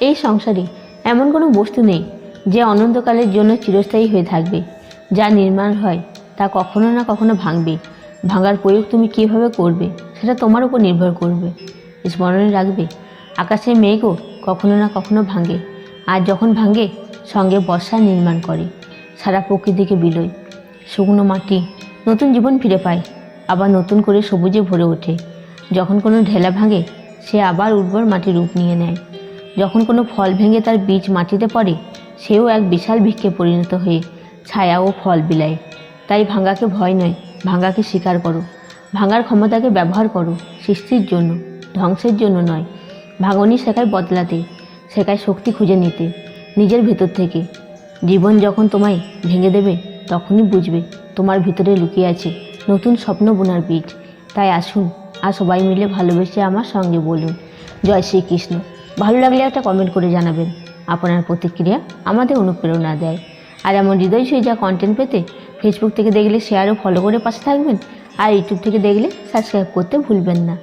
এই সংসারে এমন কোনো বস্তু নেই যে অনন্তকালের জন্য চিরস্থায়ী হয়ে থাকবে। যা নির্মাণ হয় তা কখনো না কখনো ভাঙবে। ভাঙার প্রয়োগ তুমি কীভাবে করবে সেটা তোমার উপর নির্ভর করবে। স্মরণে রাখবে, আকাশের মেঘও কখনো না কখনো ভাঙে, আর যখন ভাঙে সঙ্গে বর্ষা নির্মাণ করে। সারা প্রকৃতিকে বিলোয় শুকনো মাটি নতুন জীবন ফিরে পায়, আবার নতুন করে সবুজে ভরে ওঠে। যখন কোনো ঢেলা ভাঙে সে আবার উর্বর মাটির রূপ নিয়ে নেয়। যখন কোনো ফল ভেঙে তার বীজ মাটিতে পড়ে সেও এক বিশাল বৃক্ষে পরিণত হয়ে ছায়া ও ফল বিলায়। তাই ভাঙাকে ভয় নয়, ভাঙাকে স্বীকার করো। ভাঙার ক্ষমতাকে ব্যবহার করো সৃষ্টির জন্য, ধ্বংসের জন্য নয়। ভাঙনি শেখায় বদলাতে, শেখায় শক্তি খুঁজে নিতে নিজের ভেতর থেকে। জীবন যখন তোমায় ভেঙে দেবে তখনই বুঝবে তোমার ভিতরে লুকিয়ে আছে নতুন স্বপ্ন বোনার বীজ। তাই আসুন আর সবাই মিলে ভালোবেসে আমার সঙ্গে বলুন, জয় শ্রীকৃষ্ণ। ভালো লাগলে একটা কমেন্ট করে জানাবেন। আপনার প্রতিক্রিয়া আমাদের অনুপ্রেরণা দেয়। আর এমন হৃদয় ছুঁয়ে যা কন্টেন্ট পেতে ফেসবুক থেকে দেখলে শেয়ার ও ফলো করে পাশে থাকবেন, আর ইউটিউব থেকে দেখলে সাবস্ক্রাইব করতে ভুলবেন না।